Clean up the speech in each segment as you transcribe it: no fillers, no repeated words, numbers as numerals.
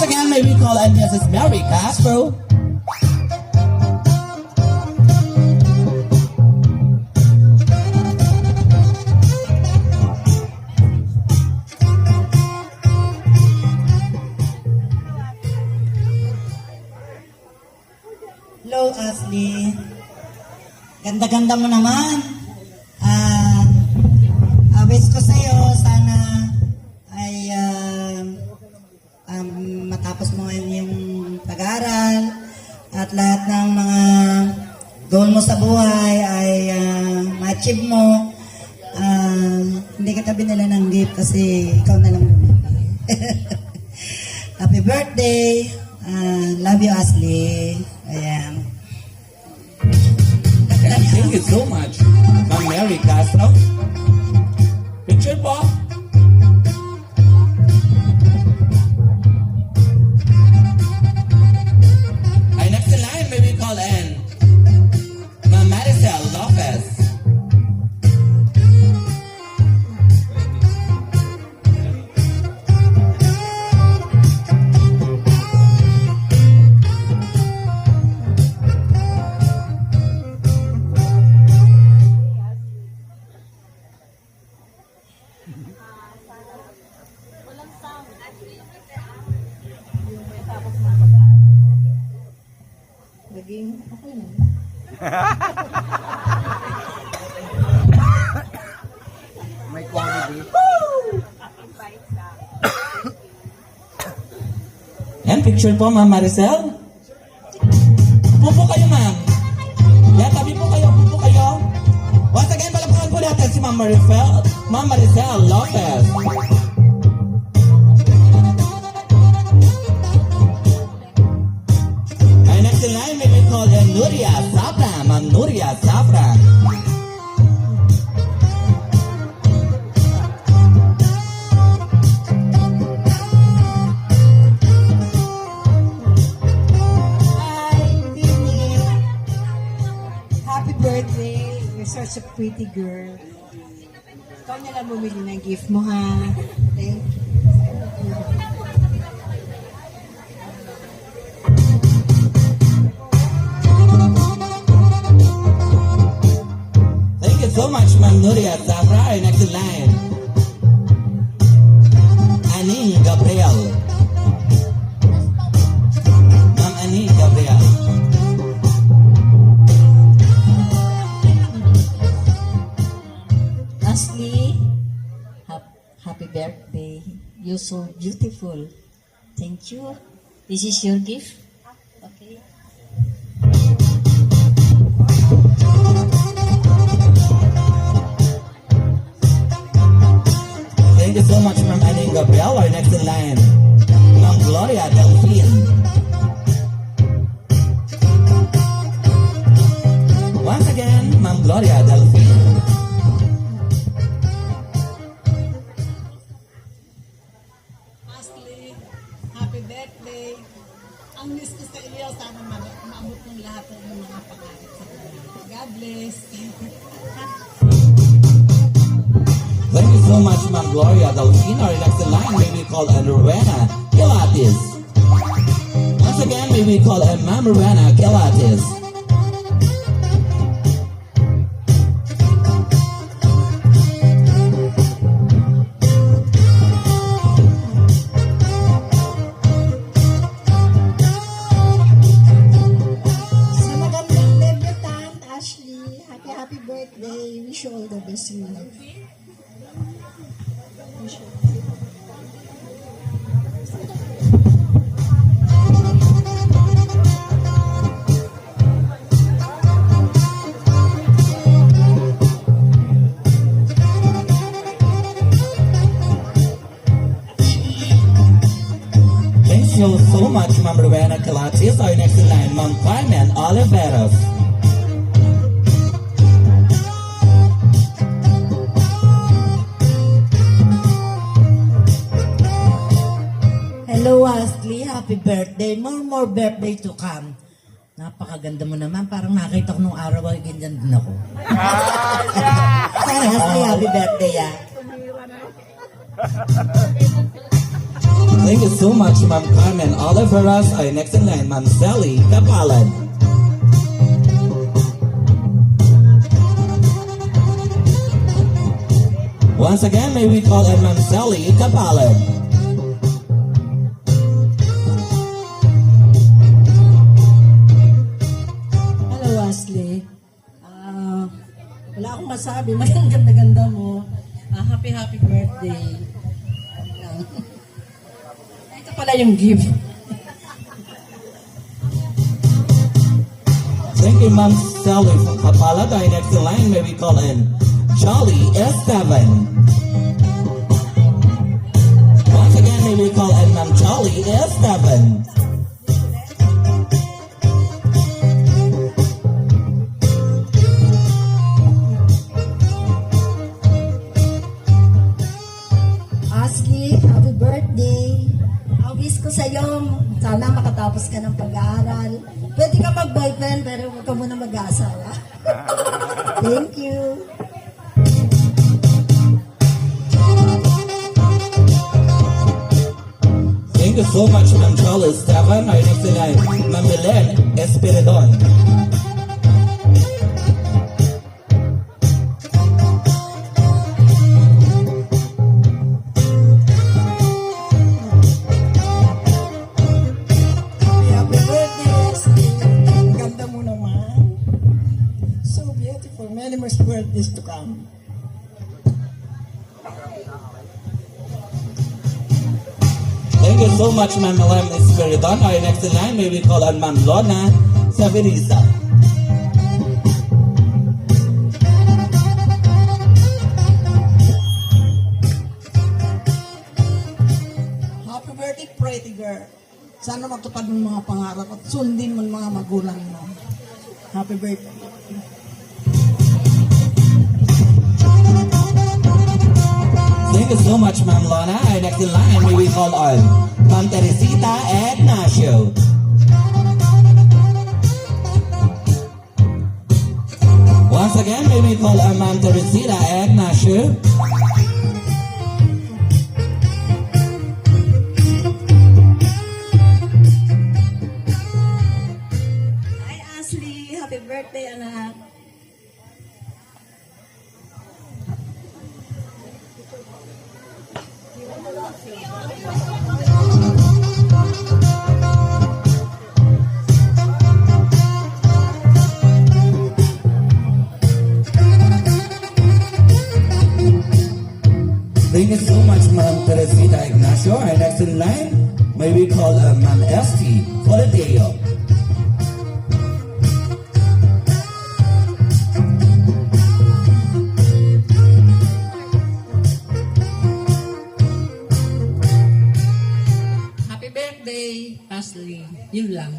Once again, may we call on Mrs. Mary Castro. Hello, Ashley. Ganda-ganda mo naman. Wish ko sa'yo, sana ay matapos mo ngayon yung pag-aaral at lahat ng mga goal mo sa buhay ay ma-achieve mo. Hindi kita binila ng gift kasi ikaw na lang bumili. Happy birthday. Love you, Ashley. Ayan. Thank you so much, Ma'am Mary Castro. Picture po. Our next in line, may we call in Ma'am Maricel Lopez. Naging okay na. May quality. Yan, picture po, Ma'am Maricel. Pupo kayo, ma'am. Yan, tabi po kayo, pupo kayo. Once again, palapakan po natin si Ma'am Maricel Lopez. Our next in line, may we call in Nuria Safran. Ma'am Nuria Safran. Happy birthday. You're such a pretty girl. Ikaw na lang bumili ng gift mo, ha? Thank you. Thank you so much, Ma'am Nuria Safra. Our next in line, Annie Gabriel. Ma'am Annie Gabriel. Ashley, happy birthday. You're so beautiful. Thank you. This is your gift. Okay. Thank you so much, Ma'am Annie Gabriel. Our next in line, Ma'am Gloria Delphine. Once again, Ma'am Gloria Delphine. Ashley, happy birthday. Ang miss ko sa iyo, sana maabot ng lahat ng mga pangarap sa buhay. God bless. Thank you so much, Ma'am Gloria Delphine. Our next in line, may we call on Rowena Kilatis. Once again, may we call on Ma'am Rowena Kilatis. Sa magandang debutante, Ashley, happy birthday. Wish you all the best in life. Wish you. Thank you so much, Ma'am Rowena Kilatis. Our next in line, Ma'am Carmen Oliveros. Hello, Ashley. Happy birthday. More birthday to come. Napakaganda mo naman. Parang nakita ko nung araw ay ganyan din ako. Ashley, happy birthday, ah. Thank you so much, Ma'am Carmen Oliveras. Our next in line, Ma'am Sally Kapalan. Once again, may we call on Ma'am Sally Kapalan. Hello, Ashley. Wala akong masabi. Mas ang ganda-ganda mo. Happy birthday. Ito pala yung gift. Thank you, Ma'am Sally from Kapalan. Our next in line, may we call in Charlie Esteban. Once again, may we call in Ma'am Charlie Esteban. Ashley, happy birthday. Ang wish ko sa'yo, sana makatapos ka ng pag-aaral. Pwede ka mag-boyfriend, pero huwag ka muna mag-aasawa. Thank you. Thank you so much, Ma'am Charlie Esteban. Our next in line, Ma'am Belen Espiridon. Happy birthday, Ashley. Ang ganda mo naman. So beautiful. Many more birthdays to come. Thank you so much, Ma'am Belen Espiridon. Our next in line, may we call on Ma'am Lona Savirisa. Happy birthday, pretty girl. Sana magtupad mo mga pangarap at sundin mo ang mga magulang mo. Happy birthday. Thank you so much, Ma'am Lona. Our next in line, may we call on Ma'am Teresita Ignacio. Once again, may we call on Ma'am Teresita Ignacio. Hi, Ashley. Happy birthday, anak. Thank you so much, Ma'am Teresita Ignacio. Our next in line, may we call Ma'am Esti Polideo. Happy birthday, Ashley. Yun lang.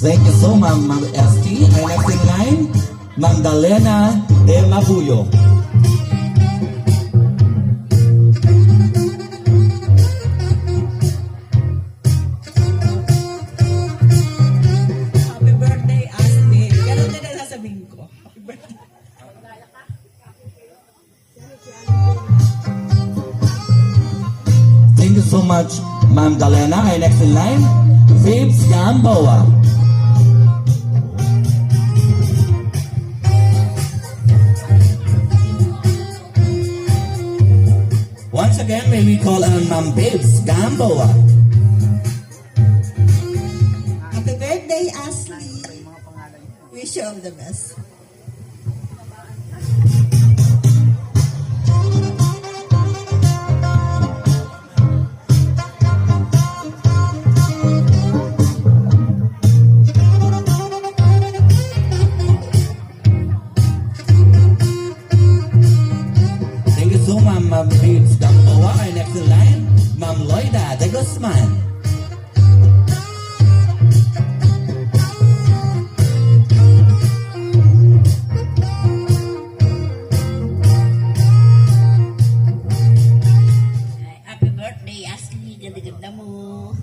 Thank you so much, Ma'am Esti. Our next in line, Magdalena de Mabuyo. Happy birthday, Ashley. Ganun din ang sasabihin ko. Happy birthday. Thank you so much, Ma'am Dalena. Our next in line, Fibs Gamboa. Once again, may we call on Ma'am Fibs Gamboa. Happy birthday, Ashley. Wish you all the best. Thank you so much, Ma'am Fibs Gamboa. Our next in line, Ma'am Loida de Guzman. Happy birthday, Ashley. Ganda-ganda mo.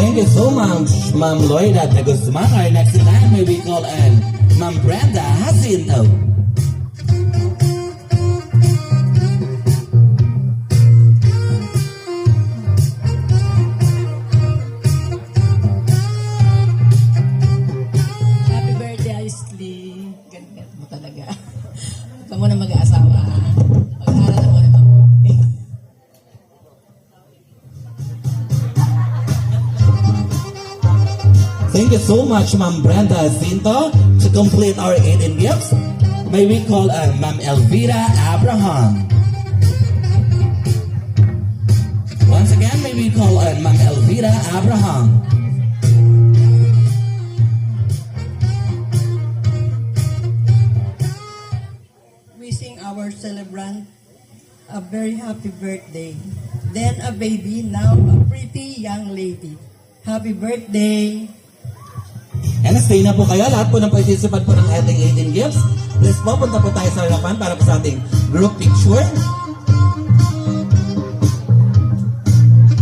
Thank you much, Ma'am Loida de Guzman. Our next in line, may we call on Ma'am Brenda Jacinto. Happy birthday, Aisley. Ganda mo talaga. Huwag ka muna mag-aasawa. Mag-aaral na muna mabuti. Thank you so much, Ma'am Brenda Jacinto. To complete our 18 gifts, may we call on Ma'am Elvira Abraham. Once again, may we call on Ma'am Elvira Abraham. Wishing our celebrant a very happy birthday. Then a baby, now a pretty young lady. Happy birthday! And stay na po kayo. Lahat po ng participant po ng ating 18 gifts. Please po, punta po tayo sa harapan para po sa ating group picture.